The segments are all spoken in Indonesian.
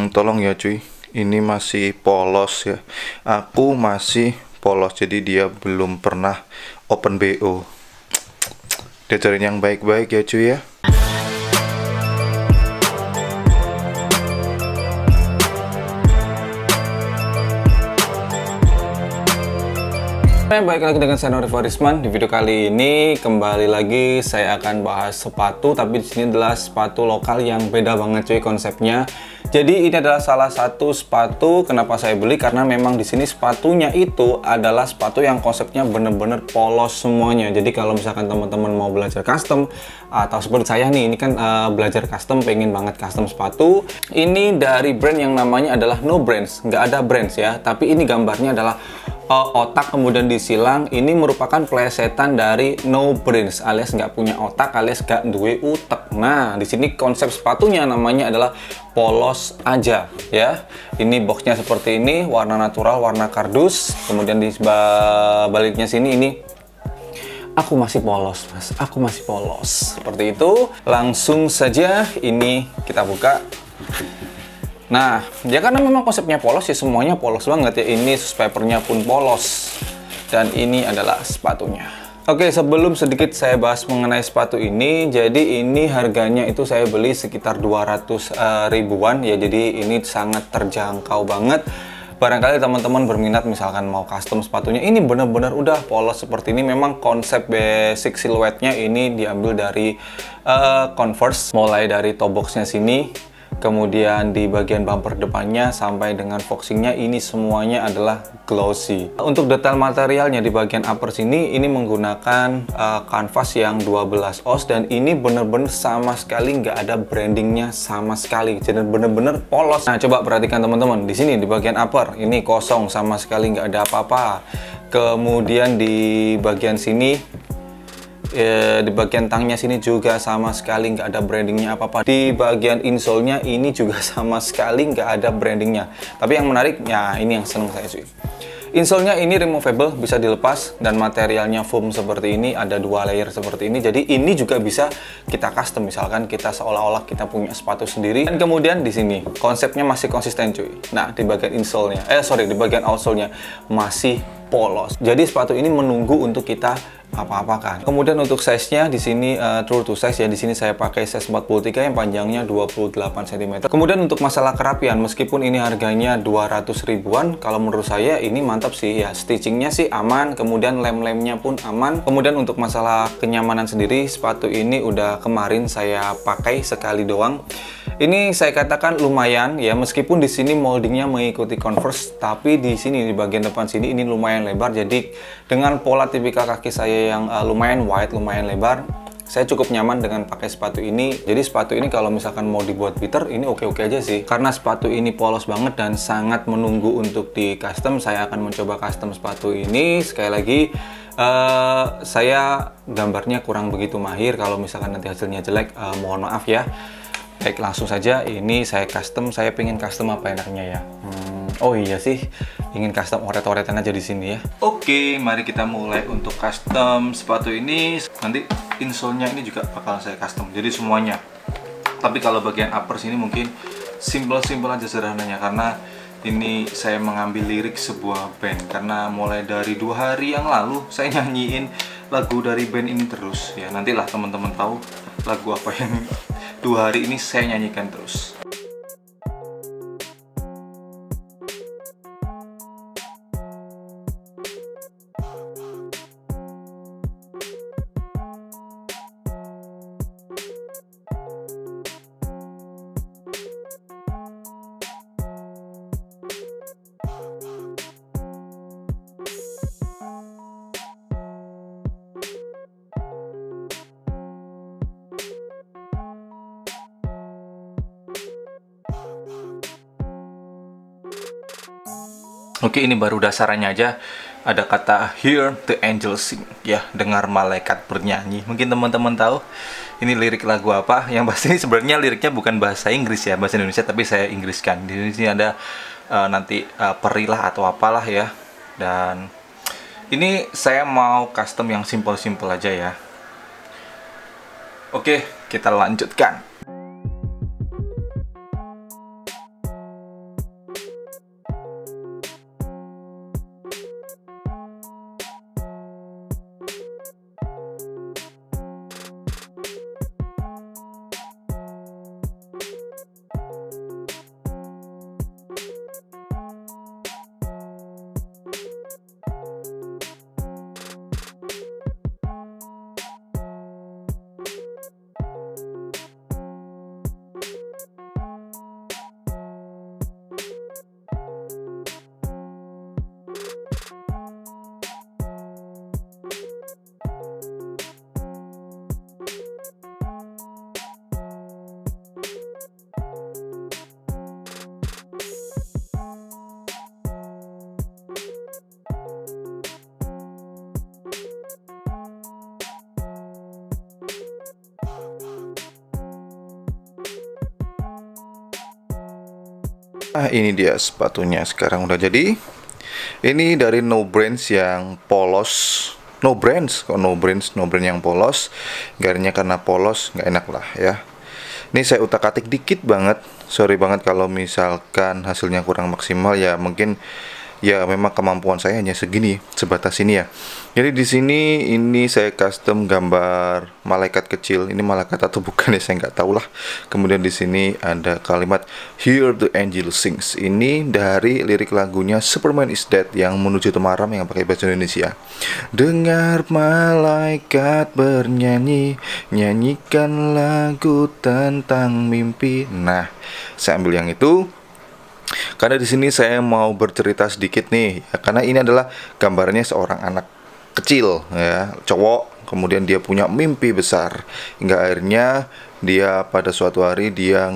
Tolong ya cuy, ini masih polos ya. Aku masih polos, jadi dia belum pernah open BO. Diajarin yang baik-baik ya cuy ya. Baik lagi dengan saya Nori Farisman. Di video kali ini kembali lagi saya akan bahas sepatu, tapi di sini adalah sepatu lokal yang beda banget cuy konsepnya. Jadi ini adalah salah satu sepatu kenapa saya beli, karena memang di sini sepatunya itu adalah sepatu yang konsepnya bener-bener polos semuanya. Jadi kalau misalkan teman-teman mau belajar custom atau seperti saya nih, ini kan belajar custom, pengen banget custom sepatu. Ini dari brand yang namanya adalah No Brands, nggak ada brands ya, tapi ini gambarnya adalah otak kemudian disilang. Ini merupakan plesetan dari No Brains, alias nggak punya otak, alias nggak duwe utek. Nah, di sini konsep sepatunya namanya adalah polos aja ya. Ini boxnya seperti ini, warna natural, warna kardus. Kemudian di baliknya sini ini aku masih polos mas, aku masih polos, seperti itu. Langsung saja ini kita buka. Nah, ya karena memang konsepnya polos ya, semuanya polos banget ya. Ini papernya pun polos. Dan ini adalah sepatunya. Oke, sebelum sedikit saya bahas mengenai sepatu ini, jadi ini harganya itu saya beli sekitar 200 ribuan ya. Jadi ini sangat terjangkau banget. Barangkali teman-teman berminat misalkan mau custom sepatunya, ini benar-benar udah polos seperti ini. Memang konsep basic siluetnya ini diambil dari Converse, mulai dari toe boxnya sini, kemudian di bagian bumper depannya sampai dengan foxingnya, ini semuanya adalah glossy. Untuk detail materialnya di bagian upper sini, ini menggunakan kanvas yang 12 oz, dan ini bener-bener sama sekali nggak ada brandingnya sama sekali, jadi bener-bener polos. Nah, coba perhatikan teman-teman, di sini di bagian upper ini kosong, sama sekali nggak ada apa-apa. Kemudian di bagian sini, di bagian tangnya sini juga sama sekali nggak ada brandingnya apa-apa. Di bagian insole-nya ini juga sama sekali nggak ada brandingnya. Tapi yang menarik, ya ini yang seneng saya cuy. Insole-nya ini removable, bisa dilepas, dan materialnya foam seperti ini, ada 2 layer seperti ini. Jadi ini juga bisa kita custom, misalkan kita seolah-olah kita punya sepatu sendiri. Dan kemudian di sini konsepnya masih konsisten cuy. Nah, di bagian insole-nya, di bagian outsole-nya masih polos. Jadi sepatu ini menunggu untuk kita apa-apakan. Kemudian untuk size-nya di sini true to size ya. Di sini saya pakai size 43 yang panjangnya 28 cm. Kemudian untuk masalah kerapian, meskipun ini harganya 200 ribuan, kalau menurut saya ini mantap sih ya. Stitchingnya sih aman, kemudian lem-lemnya pun aman. Kemudian untuk masalah kenyamanan sendiri, sepatu ini udah kemarin saya pakai sekali doang. Ini saya katakan lumayan ya, meskipun di sini moldingnya mengikuti Converse, tapi di sini di bagian depan sini ini lumayan lebar. Jadi dengan pola tipikal kaki saya yang lumayan wide, lumayan lebar, saya cukup nyaman dengan pakai sepatu ini. Jadi sepatu ini kalau misalkan mau dibuat beater, ini oke-oke aja sih. Karena sepatu ini polos banget dan sangat menunggu untuk di custom. Saya akan mencoba custom sepatu ini. Sekali lagi, saya gambarnya kurang begitu mahir. Kalau misalkan nanti hasilnya jelek, mohon maaf ya. Baik, langsung saja. Ini saya custom. Saya pengen custom apa enaknya ya? Oh iya sih, ingin custom oret-oretan aja di sini ya. Oke, mari kita mulai untuk custom sepatu ini. Nanti insole-nya ini juga bakal saya custom. Jadi semuanya. Tapi kalau bagian upper sini mungkin simple-simple aja sederhananya, karena ini saya mengambil lirik sebuah band. Karena mulai dari 2 hari yang lalu saya nyanyiin lagu dari band ini terus. Ya, nantilah teman-teman tahu lagu apa yang 2 hari ini saya nyanyikan terus. Oke, ini baru dasarannya aja. Ada kata hear the angel sing, ya, dengar malaikat bernyanyi. Mungkin teman-teman tahu ini lirik lagu apa. Yang pasti ini sebenarnya liriknya bukan bahasa Inggris ya, bahasa Indonesia, tapi saya Inggriskan. Di sini ada nanti perilah atau apalah ya. Dan ini saya mau custom yang simple-simple aja ya. Oke, kita lanjutkan. Nah, ini dia sepatunya sekarang udah jadi. Ini dari No Brands yang polos. No Brands, kok No Brands? No Brand yang polos. Garisnya karena polos nggak enak lah ya. Ini saya utak-atik dikit banget. Sorry banget kalau misalkan hasilnya kurang maksimal ya, mungkin ya memang kemampuan saya hanya segini, sebatas ini ya. Jadi di sini ini saya custom gambar malaikat kecil. Ini malaikat atau bukan ya, saya nggak tahu lah. Kemudian di sini ada kalimat Hear the Angel Sings. Ini dari lirik lagunya Superman is Dead yang menuju Temaram yang pakai bahasa Indonesia. Dengar malaikat bernyanyi, nyanyikan lagu tentang mimpi. Nah, saya ambil yang itu. Karena di sini saya mau bercerita sedikit nih, ya, karena ini adalah gambarnya seorang anak kecil ya, cowok, kemudian dia punya mimpi besar hingga akhirnya dia pada suatu hari dia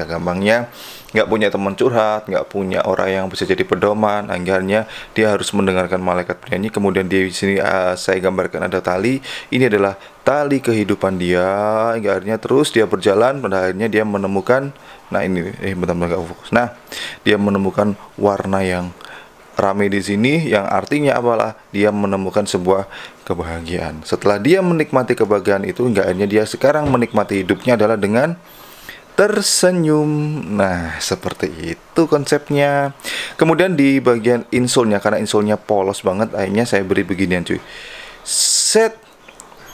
gampangnya nggak punya teman curhat, nggak punya orang yang bisa jadi pedoman. Akhirnya dia harus mendengarkan malaikat bernyanyi. Kemudian di sini saya gambarkan ada tali. Ini adalah tali kehidupan dia. Hingga akhirnya terus dia berjalan. Pada akhirnya dia menemukan, nah ini, bentar-bentar nggak fokus. Nah, dia menemukan warna yang rame di sini, yang artinya apalah dia menemukan sebuah kebahagiaan. Setelah dia menikmati kebahagiaan itu, hingga akhirnya dia sekarang menikmati hidupnya adalah dengan tersenyum. Nah, seperti itu konsepnya. Kemudian di bagian insole-nya, karena insole-nya polos banget, akhirnya saya beri beginian cuy. Set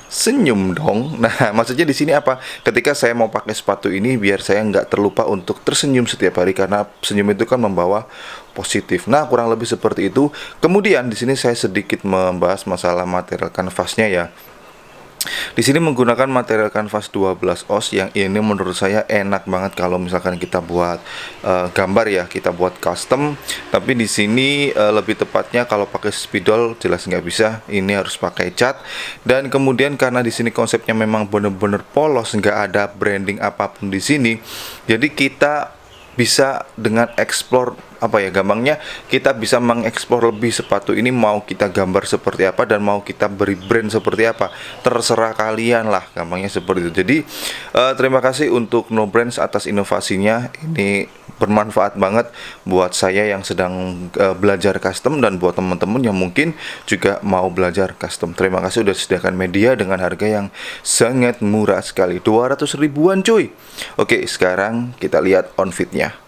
senyum dong. Nah, maksudnya di sini apa? Ketika saya mau pakai sepatu ini biar saya nggak terlupa untuk tersenyum setiap hari, karena senyum itu kan membawa positif. Nah, kurang lebih seperti itu. Kemudian di sini saya sedikit membahas masalah material kanvasnya ya. Di sini menggunakan material kanvas 12 oz yang ini menurut saya enak banget kalau misalkan kita buat gambar ya, kita buat custom. Tapi di sini lebih tepatnya kalau pakai spidol jelas nggak bisa, ini harus pakai cat. Dan kemudian karena di sini konsepnya memang bener-bener polos, nggak ada branding apapun di sini, jadi kita bisa dengan explore gampangnya kita bisa mengeksplor lebih sepatu ini, mau kita gambar seperti apa dan mau kita beri brand seperti apa, terserah kalian lah, gampangnya seperti itu. Jadi terima kasih untuk No Brands atas inovasinya, ini bermanfaat banget buat saya yang sedang belajar custom dan buat teman-teman yang mungkin juga mau belajar custom. Terima kasih sudah sediakan media dengan harga yang sangat murah sekali, 200 ribuan cuy. Oke, sekarang kita lihat on fitnya.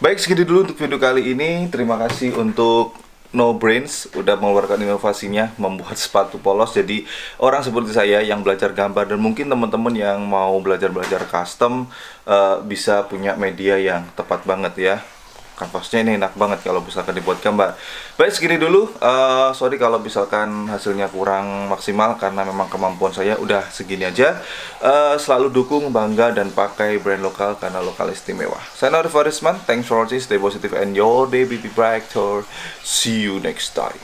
Baik, segini dulu untuk video kali ini. Terima kasih untuk No Brands udah mengeluarkan inovasinya membuat sepatu polos. Jadi orang seperti saya yang belajar gambar dan mungkin teman-teman yang mau belajar custom bisa punya media yang tepat banget ya. Kanvasnya ini enak banget kalau misalkan dibuat gambar. Baik, segini dulu. Sorry kalau misalkan hasilnya kurang maksimal karena memang kemampuan saya udah segini aja. Selalu dukung, bangga, dan pakai brand lokal karena lokal istimewa. Saya Nori Farisman. Thanks for watching. Stay positive and your day be brighter. See you next time.